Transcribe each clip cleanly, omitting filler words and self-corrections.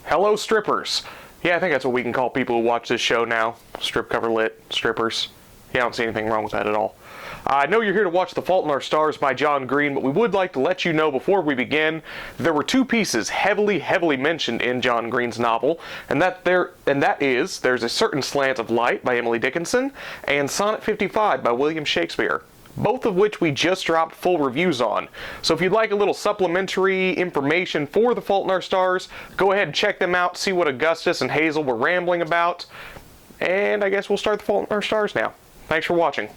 Hello, strippers. Yeah, I think that's what we can call people who watch this show now. Strip cover lit strippers. Yeah, I don't see anything wrong with that at all. I know you're here to watch The Fault in Our Stars by John Green, but we would like to let you know before we begin, there were two pieces heavily mentioned in John Green's novel, and that is, there's a certain slant of light by Emily Dickinson, and Sonnet 55 by William Shakespeare, both of which we just dropped full reviews on. So if you'd like a little supplementary information for The Fault in Our Stars, go ahead and check them out, see what Augustus and Hazel were rambling about, and I guess we'll start The Fault in Our Stars now. Thanks for watching.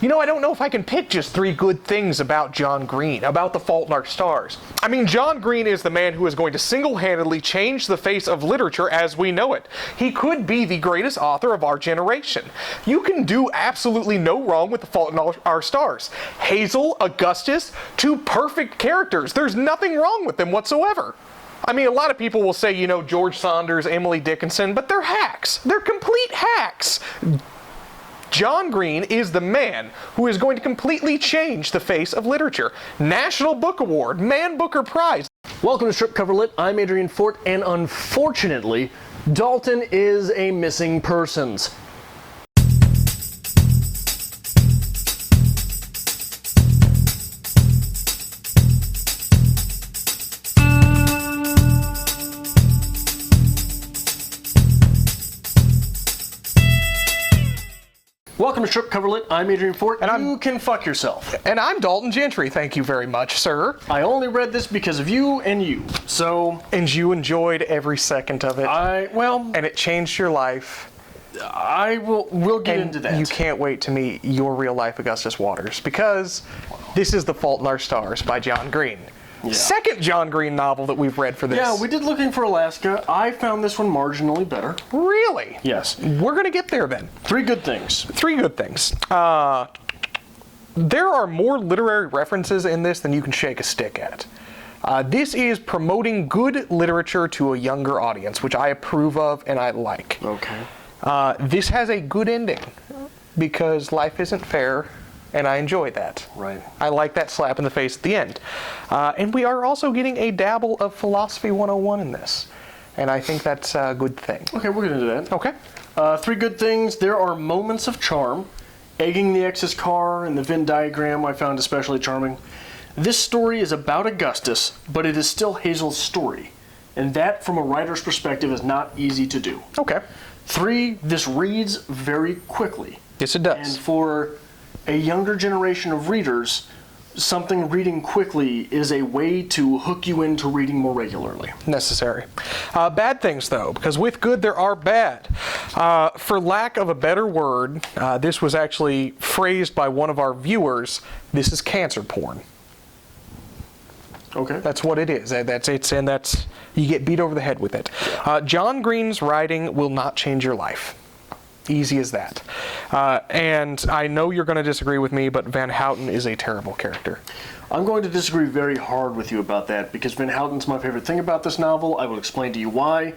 You know, I don't know if I can pick just 3 good things about John Green, about The Fault in Our Stars. I mean, John Green is the man who is going to single-handedly change the face of literature as we know it. He could be the greatest author of our generation. You can do absolutely no wrong with The Fault in Our Stars. Hazel, Augustus, 2 perfect characters. There's nothing wrong with them whatsoever. I mean, a lot of people will say, you know, George Saunders, Emily Dickinson, but they're hacks. They're complete hacks. John Green is the man who is going to completely change the face of literature. National Book Award, Man Booker Prize. Welcome to Strip Cover Lit. I'm Adrian Fort, and unfortunately, Dalton is a missing persons. Welcome to Strip Cover Lit. I'm Adrian Fort. And you can fuck yourself. And I'm Dalton Gentry. Thank you very much, sir. I only read this because of you and you. So. And you enjoyed every second of it. And it changed your life. We'll get into that. You can't wait to meet your real life Augustus Waters, because this is The Fault in Our Stars by John Green. Yeah. Second John Green novel that we've read for this. Yeah, we did Looking for Alaska. I found this one marginally better. Really? Yes. We're going to get there then. 3 good things. 3 good things. There are more literary references in this than you can shake a stick at. This is promoting good literature to a younger audience, which I approve of and I like. Okay. This has a good ending, because life isn't fair. And I enjoy that. Right. I like that slap in the face at the end. And we are also getting a dabble of Philosophy 101 in this. And I think that's a good thing. Okay, we're going to do that. Okay. 3 good things. There are moments of charm. Egging the ex's car and the Venn diagram I found especially charming. This story is about Augustus, but it is still Hazel's story. And that, from a writer's perspective, is not easy to do. Okay. 3, this reads very quickly. Yes, it does. And for a younger generation of readers, something reading quickly is a way to hook you into reading more regularly. Necessary. Bad things, though, because with good there are bad. For lack of a better word, this was actually phrased by one of our viewers, this is cancer porn. Okay. That's what it is. That's you get beat over the head with it. John Green's writing will not change your life. Easy as that. And I know you're going to disagree with me, but Van Houten is a terrible character. I'm going to disagree very hard with you about that, because Van Houten's my favorite thing about this novel. I will explain to you why.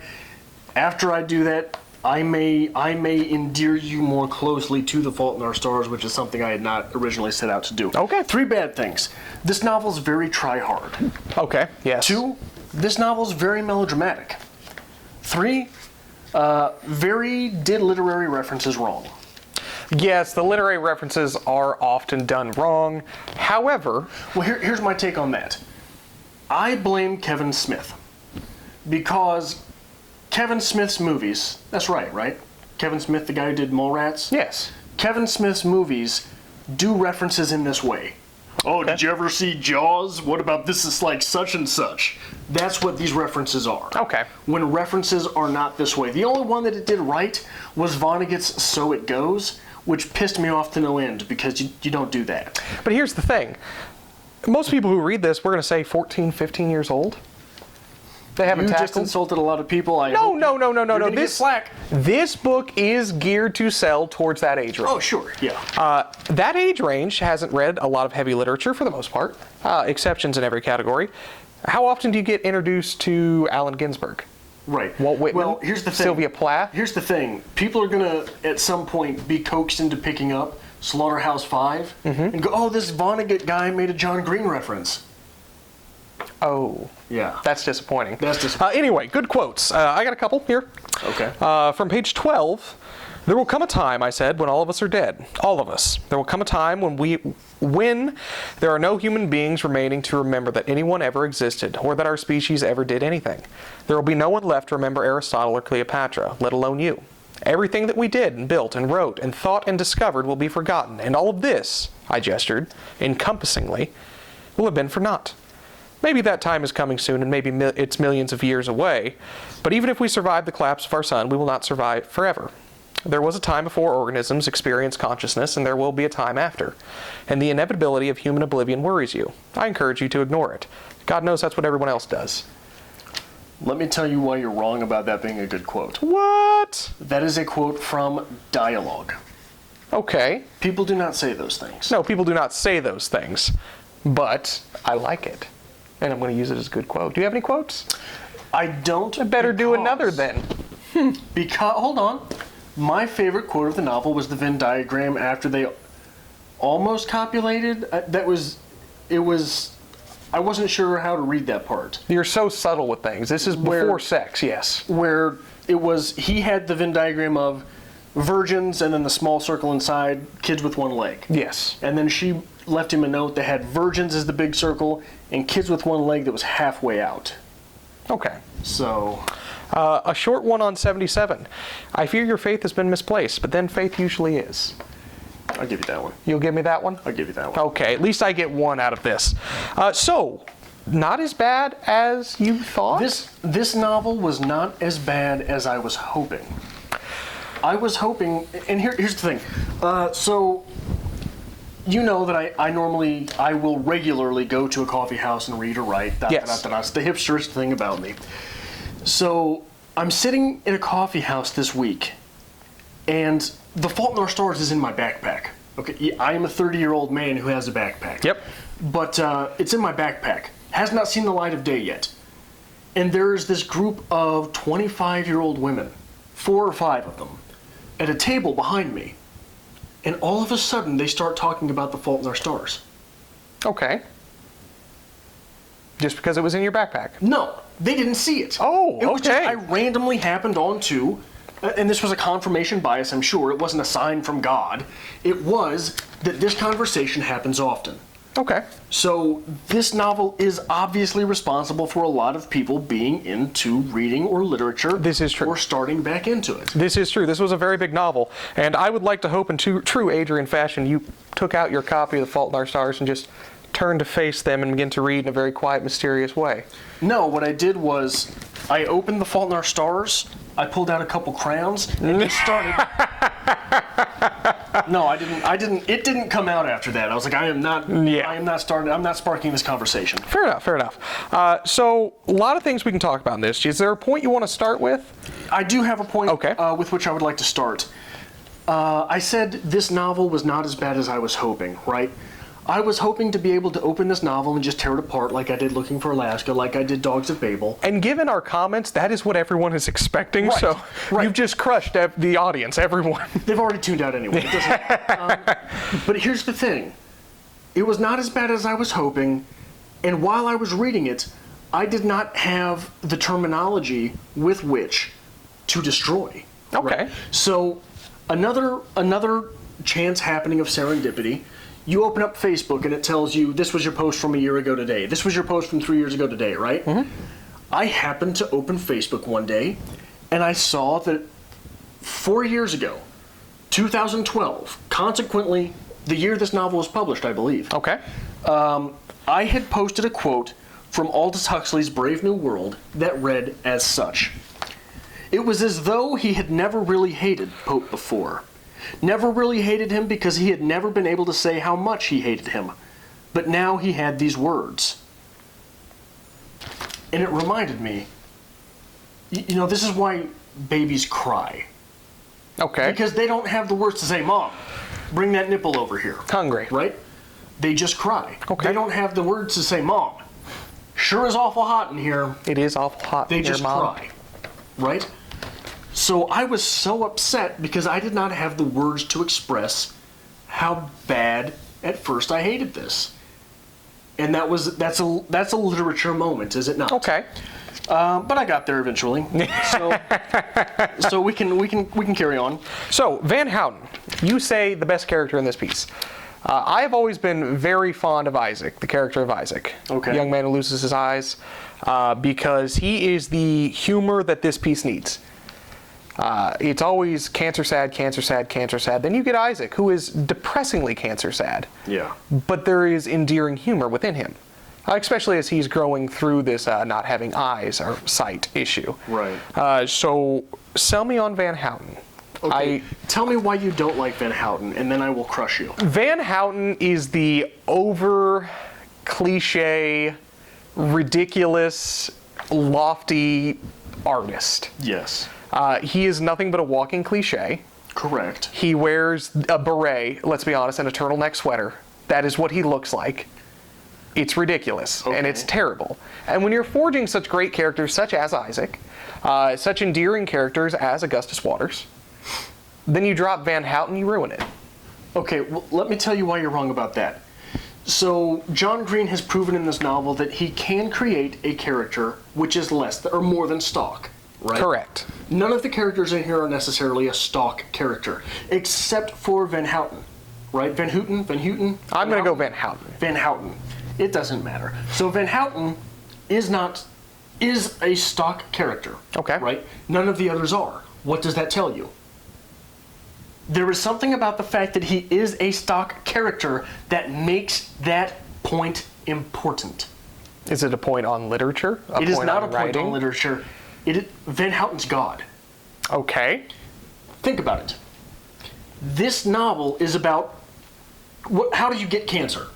After I do that, I may endear you more closely to The Fault in Our Stars, which is something I had not originally set out to do. Okay. 3 bad things. This novel's very try-hard. Okay, yes. 2, this novel's very melodramatic. 3, very did literary references wrong. Yes, the literary references are often done wrong. However... Well, here's my take on that. I blame Kevin Smith. Because Kevin Smith's movies... That's right? Kevin Smith, the guy who did Mallrats? Yes. Kevin Smith's movies do references in this way. Oh, okay. Did you ever see Jaws? What about this is like such and such? That's what these references are. Okay. When references are not this way. The only one that it did right was Vonnegut's So It Goes, which pissed me off to no end, because you don't do that. But here's the thing. Most people who read this, we're going to say 14, 15 years old. They haven't tackled. You just insulted a lot of people. No. This slack. This book is geared to sell towards that age range. Oh, sure, yeah. That age range hasn't read a lot of heavy literature for the most part. Exceptions in every category. How often do you get introduced to Allen Ginsberg? Right. Walt Whitman? Well, here's the thing. Sylvia Plath? Here's the thing. People are going to, at some point, be coaxed into picking up Slaughterhouse-Five and go, oh, this Vonnegut guy made a John Green reference. Oh. Yeah. That's disappointing. That's disappointing. Anyway, good quotes. I got a couple here. Okay. From page 12, there will come a time, I said, when all of us are dead. All of us. There will come a time when there are no human beings remaining to remember that anyone ever existed, or that our species ever did anything. There will be no one left to remember Aristotle or Cleopatra, let alone you. Everything that we did and built and wrote and thought and discovered will be forgotten, and all of this, I gestured, encompassingly, will have been for naught. Maybe that time is coming soon, and maybe it's millions of years away, but even if we survive the collapse of our sun, we will not survive forever. There was a time before organisms experienced consciousness, and there will be a time after. And the inevitability of human oblivion worries you. I encourage you to ignore it. God knows that's what everyone else does. Let me tell you why you're wrong about that being a good quote. What? That is a quote from dialogue. Okay. People do not say those things. No, people do not say those things, but I like it. And I'm going to use it as a good quote. Do you have any quotes? I don't. I better do another then. Because, hold on. My favorite quote of the novel was the Venn diagram after they almost copulated. I wasn't sure how to read that part. You're so subtle with things. This is before sex, yes. Where he had the Venn diagram of virgins and then the small circle inside, kids with one leg. Yes. And then she left him a note that had virgins as the big circle and kids with one leg that was halfway out. Okay. So... a short one on 77. I fear your faith has been misplaced, but then faith usually is. I'll give you that one. You'll give me that one? I'll give you that one. Okay, at least I get one out of this. So, not as bad as you thought? This novel was not as bad as I was hoping. I was hoping, and here's the thing. So, you know that I will regularly go to a coffee house and read or write. Yes. That's the hipsterest thing about me. So, I'm sitting in a coffee house this week, and The Fault in Our Stars is in my backpack. Okay, I am a 30-year-old man who has a backpack. Yep. But it's in my backpack. Has not seen the light of day yet. And there's this group of 25-year-old women, 4 or 5 of them, at a table behind me. And all of a sudden, they start talking about The Fault in Our Stars. Okay. Just because it was in your backpack? No, they didn't see it. Oh, it was okay. Just, I randomly happened onto, and this was a confirmation bias, I'm sure. It wasn't a sign from God. It was that this conversation happens often. Okay. So this novel is obviously responsible for a lot of people being into reading or literature. This is true. Or starting back into it. This is true. This was a very big novel, and I would like to hope in true Adrian fashion you took out your copy of The Fault in Our Stars and just turned to face them and begin to read in a very quiet, mysterious way. No, what I did was I opened The Fault in Our Stars, I pulled out a couple crayons, and just started... No, I didn't. It didn't come out after that. I was like, I'm not sparking this conversation. Fair enough. So, a lot of things we can talk about in this. Is there a point you want to start with? I do have a point okay. With which I would like to start. I said this novel was not as bad as I was hoping, right? I was hoping to be able to open this novel and just tear it apart like I did Looking for Alaska, like I did Dogs of Babel. And given our comments, that is what everyone is expecting, right. So you've just crushed the audience, everyone. They've already tuned out anyway. It doesn't, but here's the thing. It was not as bad as I was hoping, and while I was reading it, I did not have the terminology with which to destroy. Okay. Right? So another chance happening of serendipity. You open up Facebook and it tells you, this was your post from a year ago today. This was your post from 3 years ago today, right? Mm-hmm. I happened to open Facebook one day and I saw that 4 years ago, 2012, consequently, the year this novel was published, I believe. Okay. I had posted a quote from Aldous Huxley's Brave New World that read as such. It was as though he had never really hated Pope before. Never really hated him because he had never been able to say how much he hated him. But now he had these words. And it reminded me, you know, this is why babies cry. Okay. Because they don't have the words to say, Mom, bring that nipple over here. Hungry. Right? They just cry. Okay. They don't have the words to say, Mom, sure is awful hot in here. It is awful hot in here, Mom. They just cry. Right? So I was so upset because I did not have the words to express how bad at first I hated this. And that's a literature moment, is it not? Okay. But I got there eventually. So we can carry on. So Van Houten, you say the best character in this piece. I have always been very fond of Isaac, the character of Isaac. Okay. The young man who loses his eyes, because he is the humor that this piece needs. It's always cancer sad, cancer sad, cancer sad. Then you get Isaac, who is depressingly cancer sad. Yeah. But there is endearing humor within him, especially as he's growing through this not having eyes or sight issue. Right. So sell me on Van Houten. Okay. Tell me why you don't like Van Houten, and then I will crush you. Van Houten is the over cliche, ridiculous, lofty artist. Yes. He is nothing but a walking cliche. Correct. He wears a beret, let's be honest, and a turtleneck sweater. That is what he looks like. It's ridiculous, and it's terrible. And when you're forging such great characters such as Isaac, such endearing characters as Augustus Waters, then you drop Van Houten, you ruin it. Okay, well, let me tell you why you're wrong about that. So, John Green has proven in this novel that he can create a character which is less or more than stock, right? Correct. None of the characters in here are necessarily a stock character, except for Van Houten, right? Van Houten? I'm going to go Van Houten. Van Houten. It doesn't matter. So Van Houten is a stock character. Okay. Right? None of the others are. What does that tell you? There is something about the fact that he is a stock character that makes that point important. Is it a point on literature? It is not a point on literature. Van Houten's God. Okay. Think about it. This novel is about how do you get cancer?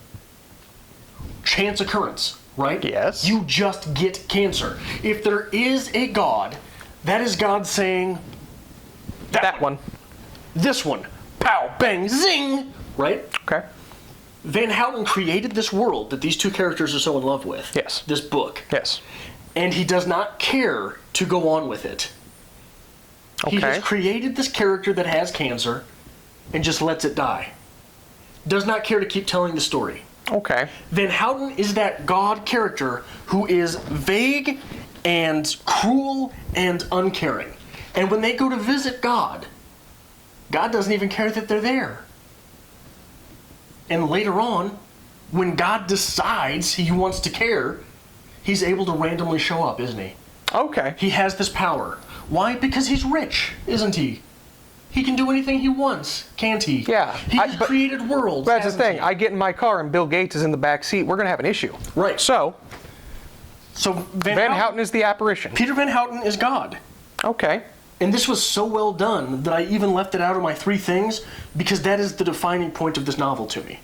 Chance occurrence, right? Yes. You just get cancer. If there is a God, that is God saying, that one. This one. Pow, bang, zing! Right? Okay. Van Houten created this world that these two characters are so in love with. Yes. This book. Yes. And he does not care to go on with it. Okay. He has created this character that has cancer and just lets it die. Does not care to keep telling the story. Okay. Van Houten is that God character who is vague and cruel and uncaring. And when they go to visit God, God doesn't even care that they're there. And later on, when God decides he wants to care, he's able to randomly show up, isn't he? Okay. He has this power. Why? Because he's rich, isn't he? He can do anything he wants, can't he? Yeah. He has created worlds. That's the thing. I get in my car and Bill Gates is in the back seat. We're going to have an issue. Right. So Van Houten is the apparition. Peter Van Houten is God. Okay. And this was so well done that I even left it out of my three things because that is the defining point of this novel to me.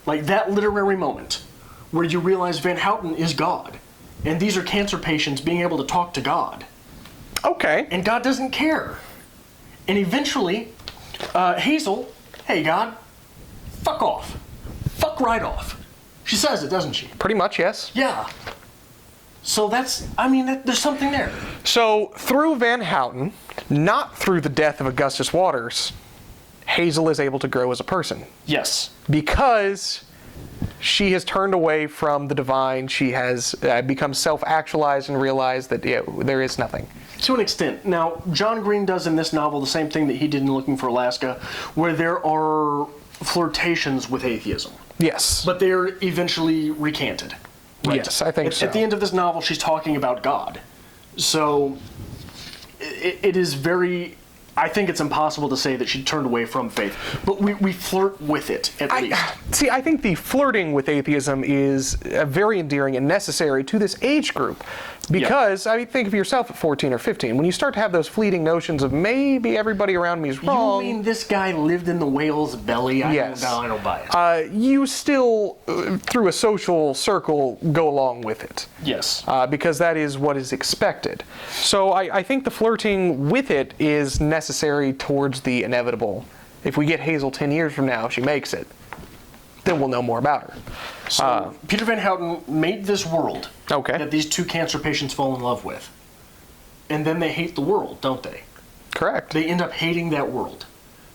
Like that literary moment where you realize Van Houten is God. And these are cancer patients being able to talk to God. Okay. And God doesn't care. And eventually, Hazel, hey God, fuck off. Fuck right off. She says it, doesn't she? Pretty much, yes. Yeah. So there's something there. So through Van Houten, not through the death of Augustus Waters, Hazel is able to grow as a person. Yes. Because she has turned away from the divine. She has become self-actualized and realized that there is nothing. To an extent. Now, John Green does in this novel the same thing that he did in Looking for Alaska, where there are flirtations with atheism. Yes. But they're eventually recanted. Right? Yes, I think so. At the end of this novel, she's talking about God. So, it is very... I think it's impossible to say that she turned away from faith, but we flirt with it, at least. See, I think the flirting with atheism is very endearing and necessary to this age group. Because, I mean, think of yourself at 14 or 15. When you start to have those fleeting notions of maybe everybody around me is wrong. You mean this guy lived in the whale's belly? Yes. I don't buy it. You still, through a social circle, go along with it. Yes. Because that is what is expected. So I think the flirting with it is necessary towards the inevitable. If we get Hazel 10 years from now, if she makes it, then we'll know more about her. So Peter Van Houten made this world that these two cancer patients fall in love with. And then they hate the world, don't they? Correct. They end up hating that world.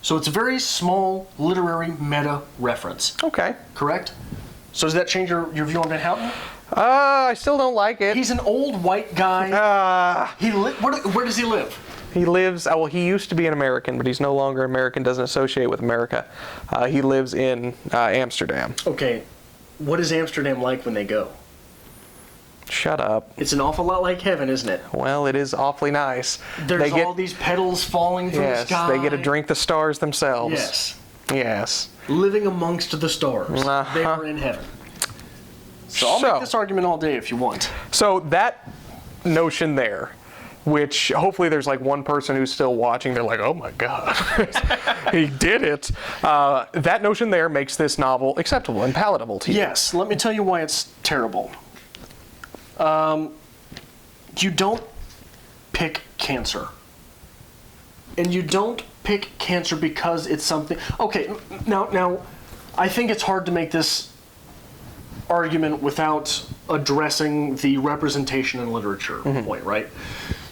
So it's a very small literary meta reference. Okay. Correct? So does that change your view on Van Houten? I still don't like it. He's an old white guy. Where does he live? He lives, well, he used to be an American, but he's no longer American, doesn't associate with America. He lives in Amsterdam. Okay, what is Amsterdam like when they go? Shut up. It's an awful lot like heaven, isn't it? Well, it is awfully nice. There's all these petals falling from the sky. Yes, they get to drink the stars themselves. Yes. Yes. Living amongst the stars. Uh-huh. They are in heaven. So I'll make this argument all day if you want. So that notion there, which hopefully there's like one person who's still watching, they're like, oh my God, he did it. That notion there makes this novel acceptable and palatable to you. Yes, let me tell you why it's terrible. You don't pick cancer. And you don't pick cancer because it's something... Okay, now, I think it's hard to make this argument without addressing the representation in literature point, right?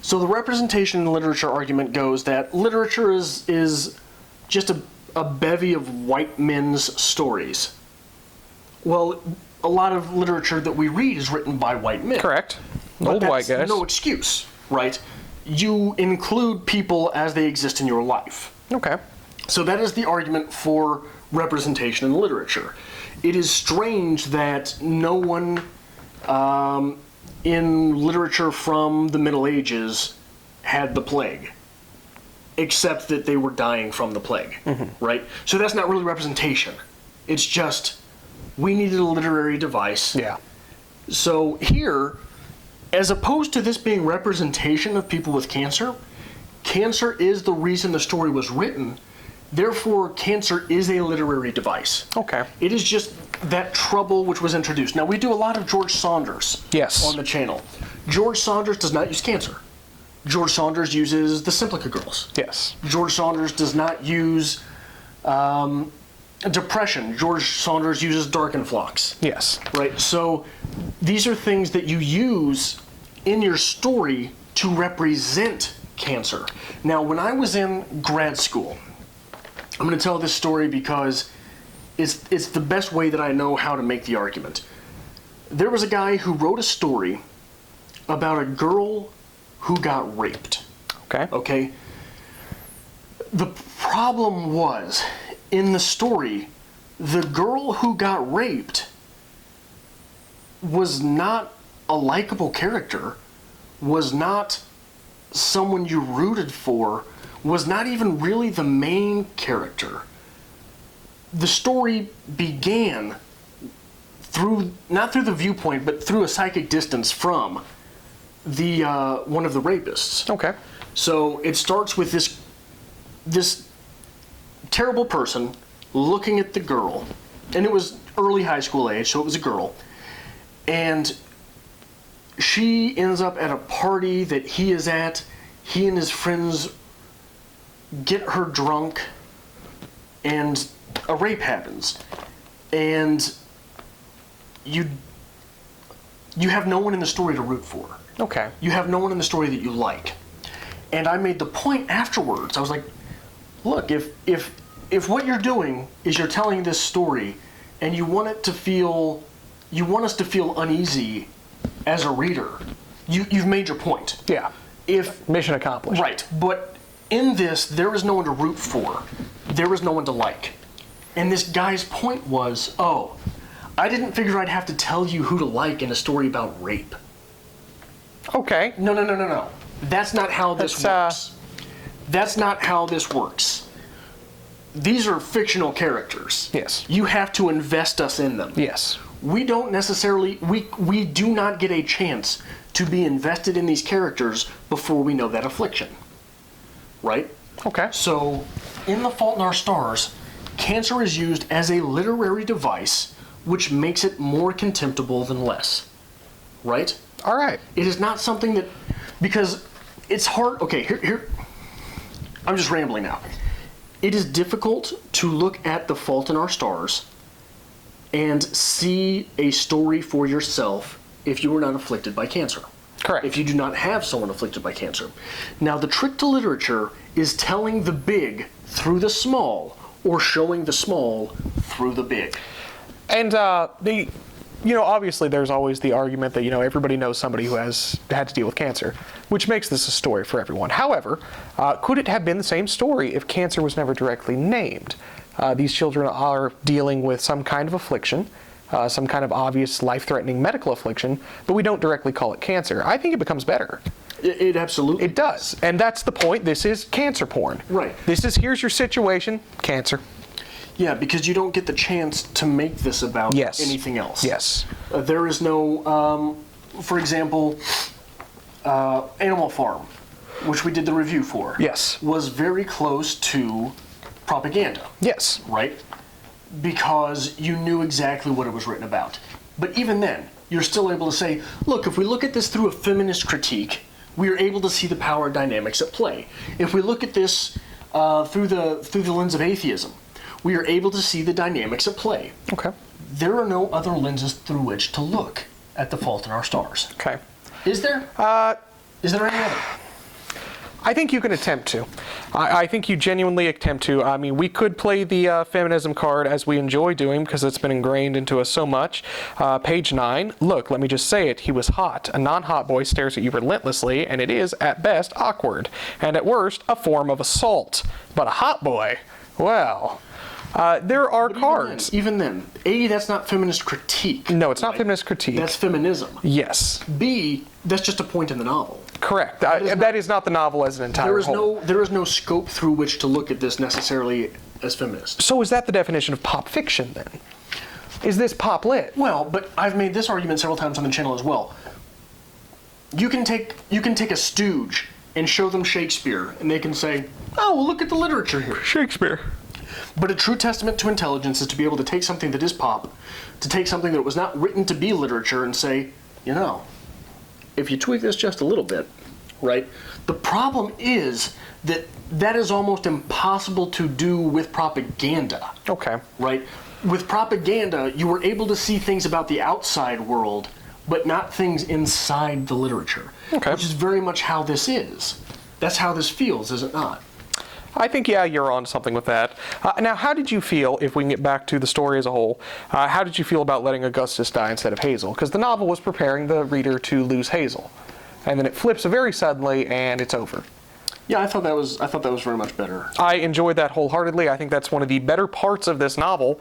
So the representation in literature argument goes that literature is just a bevy of white men's stories. Well, a lot of literature that we read is written by white men. Correct. But Old white guys. no excuse, right? You include people as they exist in your life. Okay. So that is the argument for representation in literature. It is strange that no one in literature from the Middle Ages had the plague, except that they were dying from the plague, right? So that's not really representation. It's just, we needed a literary device. Yeah. So here, as opposed to this being representation of people with cancer, cancer is the reason the story was written. Therefore, cancer is a literary device. Okay. It is just that trouble which was introduced. Now, we do a lot of George Saunders on the channel. George Saunders does not use cancer. George Saunders uses the Simplica Girls. Yes. George Saunders does not use depression. George Saunders uses Darkenflocks. Yes. Right? So these are things that you use in your story to represent cancer. Now, when I was in grad school, I'm going to tell this story because it's the best way that I know how to make the argument. There was a guy who wrote a story about a girl who got raped. Okay. Okay? The problem was, in the story, the girl who got raped was not a likable character, was not someone you rooted for, was not even really the main character. The story began not through the viewpoint, but through a psychic distance from the one of the rapists. Okay. So it starts with this terrible person looking at the girl, and it was early high school age, so it was a girl, and she ends up at a party that he is at. He and his friends get her drunk, and a rape happens, and you have no one in the story to root for. Okay. You have no one in the story that you like. And I made the point afterwards. I was like, look, if what you're doing is you're telling this story and you want us to feel uneasy as a reader, you've made your point. Yeah. Mission accomplished. Right. But in this, there is no one to root for. There is no one to like. And this guy's point was, I didn't figure I'd have to tell you who to like in a story about rape. Okay. No. That's not how this works. That's not how this works. These are fictional characters. Yes. You have to invest us in them. Yes. We don't necessarily, we do not get a chance to be invested in these characters before we know that affliction. Right? Okay. So, in The Fault in Our Stars, cancer is used as a literary device which makes it more contemptible than less. Right? All right. It is not something that, because it's hard, okay, here, I'm just rambling now. It is difficult to look at The Fault in Our Stars and see a story for yourself if you were not afflicted by cancer. Correct. If you do not have someone afflicted by cancer. Now, the trick to literature is telling the big through the small, or showing the small through the big. And obviously there's always the argument that, everybody knows somebody who has had to deal with cancer, which makes this a story for everyone. However, could it have been the same story if cancer was never directly named? These children are dealing with some kind of affliction, some kind of obvious life-threatening medical affliction, but we don't directly call it cancer. I think it becomes better. It absolutely It does. And that's the point. This is cancer porn. Right. Here's your situation, cancer. Yeah, because you don't get the chance to make this about anything else. Yes. There is no, for example, Animal Farm, which we did the review for. Yes. Was very close to propaganda. Yes. Right? Because you knew exactly what it was written about. But even then, you're still able to say, look, if we look at this through a feminist critique, we are able to see the power dynamics at play. If we look at this through the lens of atheism, we are able to see the dynamics at play. Okay. There are no other lenses through which to look at The Fault in Our Stars. Okay. Is there? Is there any other? I think you can attempt to. I think you genuinely attempt to. I mean, we could play the feminism card as we enjoy doing because it's been ingrained into us so much. Page 9. Look, let me just say it. He was hot. A non-hot boy stares at you relentlessly, and it is, at best, awkward. And at worst, a form of assault. But a hot boy, well... there are cards. Even then, A, that's not feminist critique. No, it's not feminist critique. That's feminism. Yes. B, that's just a point in the novel. Correct. That is not the novel as an entire whole. There is no scope through which to look at this necessarily as feminist. So is that the definition of pop fiction then? Is this pop lit? Well, but I've made this argument several times on the channel as well. You can take a stooge and show them Shakespeare, and they can say, "Oh, well, look at the literature here." Shakespeare. But a true testament to intelligence is to be able to take something that is pop, to take something that was not written to be literature and say, if you tweak this just a little bit, right? The problem is that is almost impossible to do with propaganda. Okay. Right? With propaganda, you were able to see things about the outside world, but not things inside the literature. Okay. Which is very much how this is. That's how this feels, is it not? I think, you're on something with that. Now, how did you feel, if we can get back to the story as a whole, how did you feel about letting Augustus die instead of Hazel? Because the novel was preparing the reader to lose Hazel. And then it flips very suddenly, and it's over. Yeah, I thought that was very much better. I enjoyed that wholeheartedly. I think that's one of the better parts of this novel,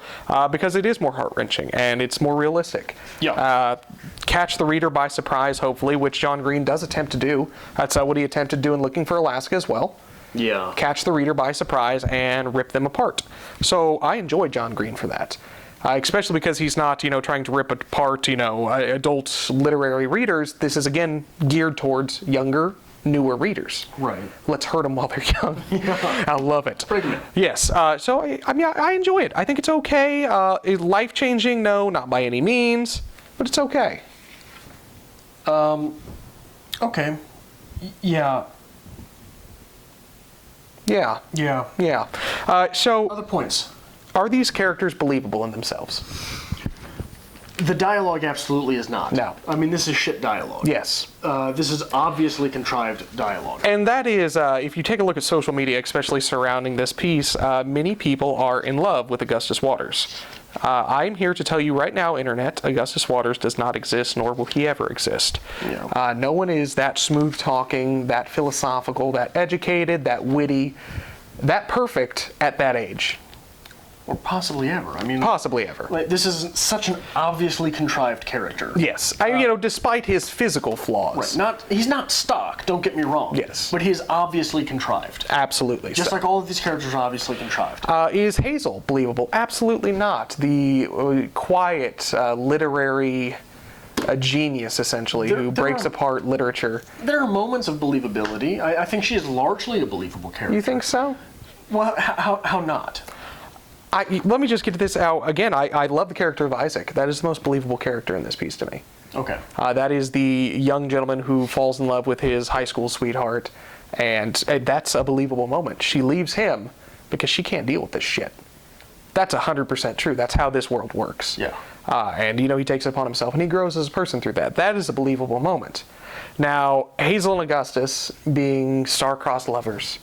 because it is more heart-wrenching, and it's more realistic. Yeah. Catch the reader by surprise, hopefully, which John Green does attempt to do. That's what he attempted to do in Looking for Alaska as well. Yeah. Catch the reader by surprise and rip them apart. So I enjoy John Green for that. Especially because he's not, trying to rip apart, adult literary readers. This is, again, geared towards younger, newer readers. Right. Let's hurt them while they're young. Yeah. I love it. Pregnant. Yes. So, I enjoy it. I think it's okay. Life-changing? No, not by any means. But it's okay. Okay. Yeah. Yeah. Yeah. Yeah. So, Other points. Are these characters believable in themselves? The dialogue absolutely is not. No. I mean, this is shit dialogue. Yes. This is obviously contrived dialogue. And that is, if you take a look at social media, especially surrounding this piece, many people are in love with Augustus Waters. I'm here to tell you right now, Internet, Augustus Waters does not exist, nor will he ever exist. Yeah. No one is that smooth-talking, that philosophical, that educated, that witty, that perfect at that age. Or possibly ever. I mean, possibly ever. Like, this is such an obviously contrived character. Yes. Despite his physical flaws. Right. He's not stock, don't get me wrong. Yes. But he is obviously contrived. Absolutely. Just like all of these characters are obviously contrived. Is Hazel believable? Absolutely not. The quiet, literary genius, essentially, who breaks apart literature. There are moments of believability. I think she is largely a believable character. You think so? Well, how not? Let me just get to this out. Again, I love the character of Isaac. That is the most believable character in this piece to me. Okay. That is the young gentleman who falls in love with his high school sweetheart, and that's a believable moment. She leaves him because she can't deal with this shit. That's 100% true. That's how this world works. Yeah. And, he takes it upon himself, and he grows as a person through that. That is a believable moment. Now, Hazel and Augustus being star-crossed lovers,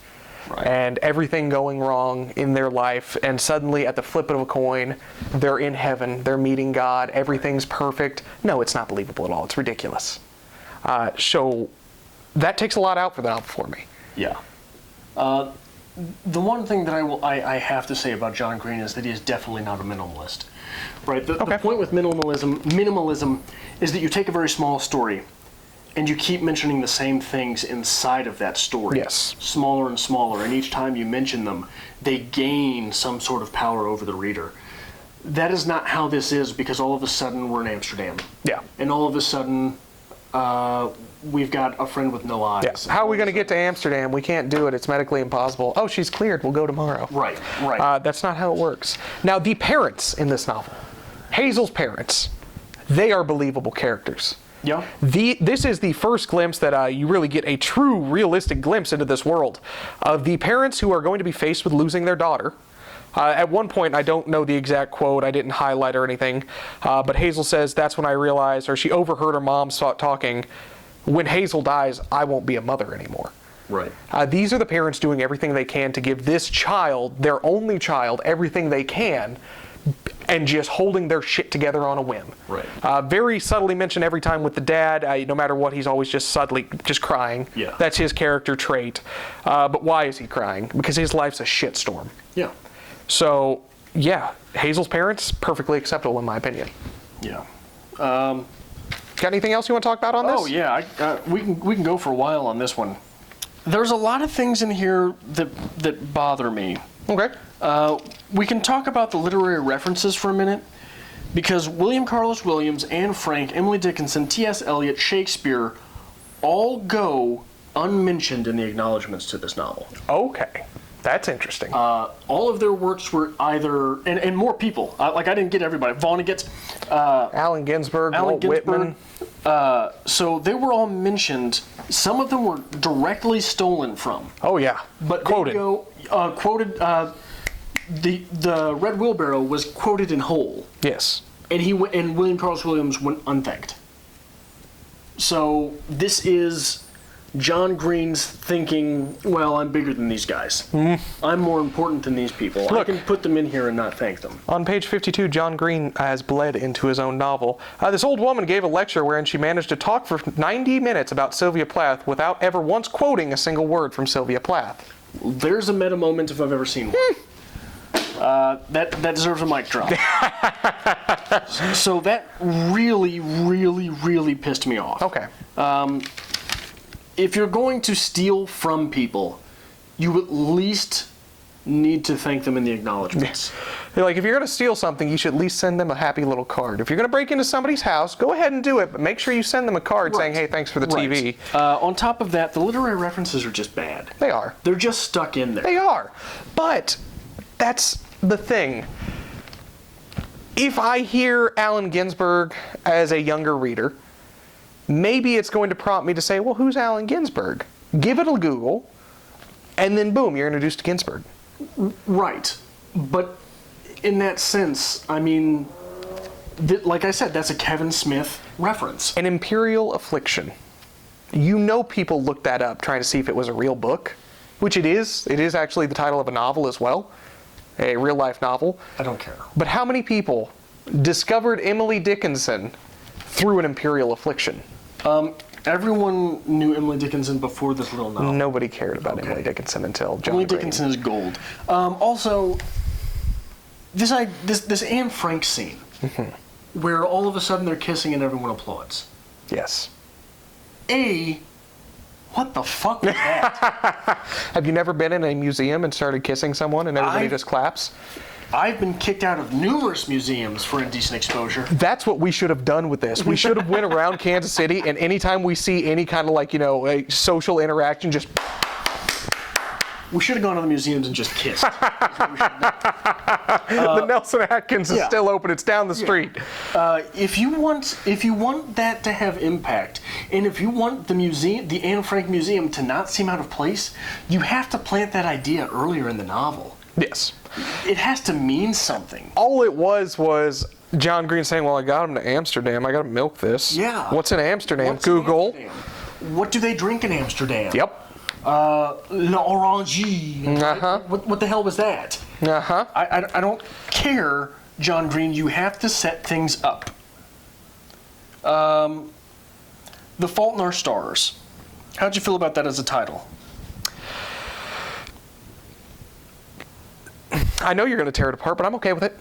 and everything going wrong in their life, and suddenly at the flip of a coin, they're in heaven, they're meeting God, everything's perfect. No, it's not believable at all. It's ridiculous. So that takes a lot out for the novel for me. Yeah. The one thing that I have to say about John Green is that he is definitely not a minimalist. Right? The point with minimalism is that you take a very small story and you keep mentioning the same things inside of that story. Yes. Smaller and smaller, and each time you mention them, they gain some sort of power over the reader. That is not how this is, because all of a sudden we're in Amsterdam. Yeah. And all of a sudden we've got a friend with no eyes. Yes. How are we going to get to Amsterdam? We can't do it. It's medically impossible. Oh, she's cleared. We'll go tomorrow. Right. That's not how it works. Now, the parents in this novel, Hazel's parents, they are believable characters. Yeah. This is the first glimpse that you really get a true, realistic glimpse into this world of the parents who are going to be faced with losing their daughter. At one point, I don't know the exact quote, I didn't highlight or anything, but Hazel says, that's when I realized, or she overheard her mom talking, when Hazel dies, I won't be a mother anymore. Right. These are the parents doing everything they can to give this child, their only child, everything they can, and just holding their shit together on a whim. Right. Very subtly mentioned every time with the dad. No matter what, he's always just subtly just crying. Yeah. That's his character trait. But why is he crying? Because his life's a shitstorm. Yeah. So, yeah, Hazel's parents, perfectly acceptable in my opinion. Yeah. Got anything else you want to talk about on this? Oh yeah, we can go for a while on this one. There's a lot of things in here that bother me. Okay. We can talk about the literary references for a minute, because William Carlos Williams, Anne Frank, Emily Dickinson, T.S. Eliot, Shakespeare all go unmentioned in the acknowledgments to this novel. Okay. That's interesting. All of their works were either, and more people, I didn't get everybody, Vonnegut, Allen Ginsberg, Walt Whitman. So they were all mentioned. Some of them were directly stolen from. Oh yeah, But quoted. They go, quoted, the Red Wheelbarrow was quoted in whole. Yes. And William Carlos Williams went unthanked. So this is John Green's thinking, well, I'm bigger than these guys. I'm more important than these people. Look, I can put them in here and not thank them. On page 52, John Green has bled into his own novel. This old woman gave a lecture wherein she managed to talk for 90 minutes about Sylvia Plath without ever once quoting a single word from Sylvia Plath. There's a meta moment if I've ever seen one. That deserves a mic drop. So that really, really, really pissed me off. Okay. If you're going to steal from people, you at least need to thank them in the acknowledgments. They're like, if you're going to steal something, you should at least send them a happy little card. If you're going to break into somebody's house, go ahead and do it, but make sure you send them a card saying, hey, thanks for the TV. On top of that, the literary references are just bad. They are. They're just stuck in there. They are. But that's the thing. If I hear Allen Ginsberg as a younger reader, maybe it's going to prompt me to say, well, who's Allen Ginsberg? Give it a Google, and then boom, you're introduced to Ginsberg. Right. But in that sense, I mean, like I said, that's a Kevin Smith reference. An Imperial Affliction. You know people looked that up trying to see if it was a real book, which it is. It is actually the title of a novel as well, a real-life novel. I don't care. But how many people discovered Emily Dickinson through An Imperial Affliction? Everyone knew Emily Dickinson before this little novel. Nobody cared about Emily Dickinson until John Emily Green. Dickinson is gold. Also, this Anne Frank scene, where all of a sudden they're kissing and everyone applauds. Yes. What the fuck was that? Have you never been in a museum and started kissing someone and everybody just claps? I've been kicked out of numerous museums for indecent exposure. That's what we should have done with this. We should have went around Kansas City, and anytime we see any kind of a social interaction, just... We should have gone to the museums and just kissed. The Nelson Atkins is still open. It's down the street. If you want that to have impact, and if you want the Anne Frank Museum to not seem out of place, you have to plant that idea earlier in the novel. Yes. It has to mean something. All it was John Green saying, well, I got him to Amsterdam. I got to milk this. Yeah. What's in Amsterdam? What's in Google. Amsterdam? What do they drink in Amsterdam? Yep. L'Orange. Uh-huh. What the hell was that? Uh-huh. I don't care, John Green. You have to set things up. The Fault in Our Stars. How'd you feel about that as a title? I know you're going to tear it apart, but I'm okay with it.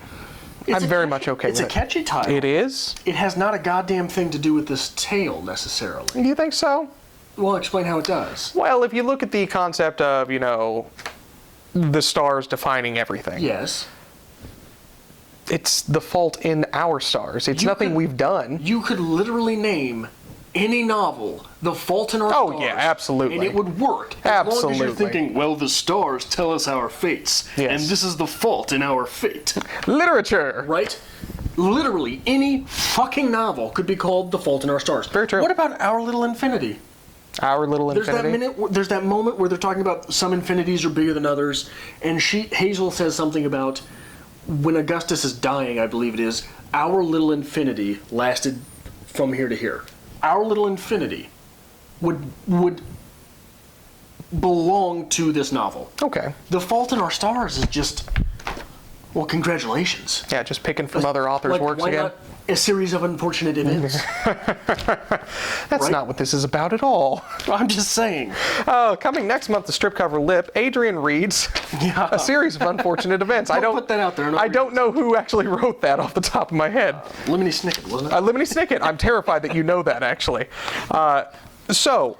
I'm very much okay with it. It's a catchy title. It is? It has not a goddamn thing to do with this tale, necessarily. Do you think so? Well, explain how it does. Well, if you look at the concept of, the stars defining everything. Yes. It's the fault in our stars. It's nothing we've done. You could literally name any novel The Fault in Our Stars. Oh, yeah, absolutely. And it would work. Absolutely. As long as you're thinking, well, the stars tell us our fates. Yes. And this is the fault in our fate. Literature. Right? Literally, any fucking novel could be called The Fault in Our Stars. Very true. What about Our Little Infinity? Our Little Infinity? There's that moment where they're talking about some infinities are bigger than others, and Hazel says something about when Augustus is dying, I believe it is, our little infinity lasted from here to here. Our little infinity would belong to this novel. Okay. The Fault in Our Stars is just, well, congratulations. Yeah, just picking from other authors' works why again. Not a series of unfortunate events. That's not what this is about at all. I'm just saying. Coming next month to Strip Cover Lip, Adrian reads a series of unfortunate events. Don't put that out there. I don't know who actually wrote that off the top of my head. Lemony Snicket, wasn't it? Lemony Snicket. I'm terrified that you know that, actually. So,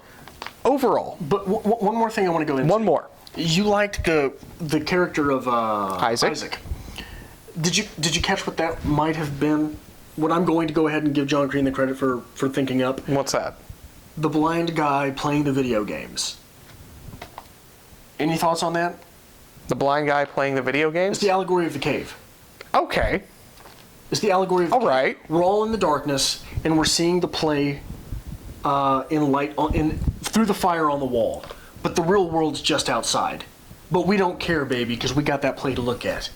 overall. But one more thing I want to go into. One more. You liked the character of Isaac. Did you catch what that might have been? What I'm going to go ahead and give John Green the credit for thinking up. What's that? The blind guy playing the video games. Any thoughts on that? The blind guy playing the video games? It's the allegory of the cave. Okay. It's the allegory of the cave. All right. We're all in the darkness, and we're seeing the play in light through the fire on the wall. But the real world's just outside. But we don't care, baby, because we got that play to look at.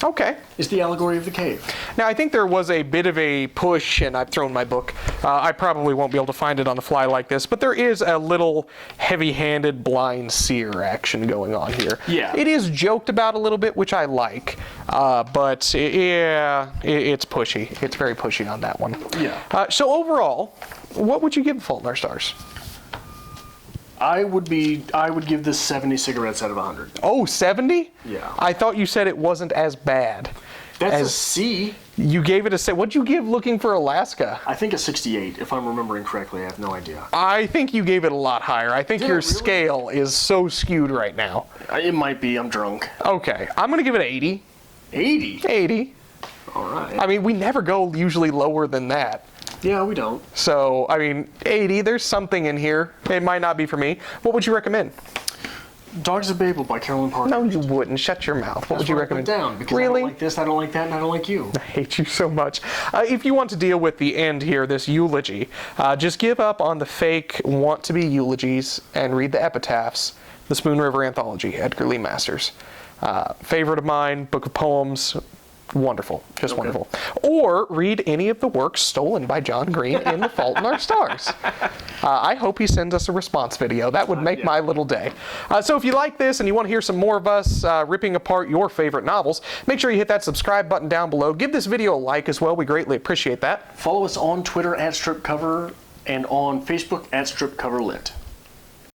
Okay. It's the allegory of the cave. Now, I think there was a bit of a push, and I've thrown my book. I probably won't be able to find it on the fly like this, but there is a little heavy-handed blind seer action going on here. Yeah. It is joked about a little bit, which I like, but it's pushy. It's very pushy on that one. Yeah. So overall, what would you give The Fault in Our Stars? I would give this 70 cigarettes out of 100. Oh, 70? Yeah. I thought you said it wasn't as bad. That's a C. You gave it a C. What'd you give Looking for Alaska? I think a 68, if I'm remembering correctly. I have no idea. I think you gave it a lot higher. I think your scale is so skewed right now. It might be. I'm drunk. Okay. I'm going to give it 80. 80? 80. All right. I mean, we never go usually lower than that. Yeah, we don't. So, 80, there's something in here. It might not be for me. What would you recommend? Dogs of Babel by Carolyn Parker. No, you wouldn't. Shut your mouth. What would you recommend? I put down because really? I don't like this, I don't like that, and I don't like you. I hate you so much. If you want to deal with the end here, this eulogy, just give up on the fake want-to-be eulogies and read the epitaphs. The Spoon River Anthology, Edgar Lee Masters. Favorite of mine, book of poems. Wonderful, just wonderful. Or read any of the works stolen by John Green in The Fault in Our Stars. I hope he sends us a response video. That would make my little day. So if you like this and you want to hear some more of us ripping apart your favorite novels, make sure you hit that subscribe button down below. Give this video a like as well. We greatly appreciate that. Follow us on Twitter @StripCover and on Facebook @StripCoverLit.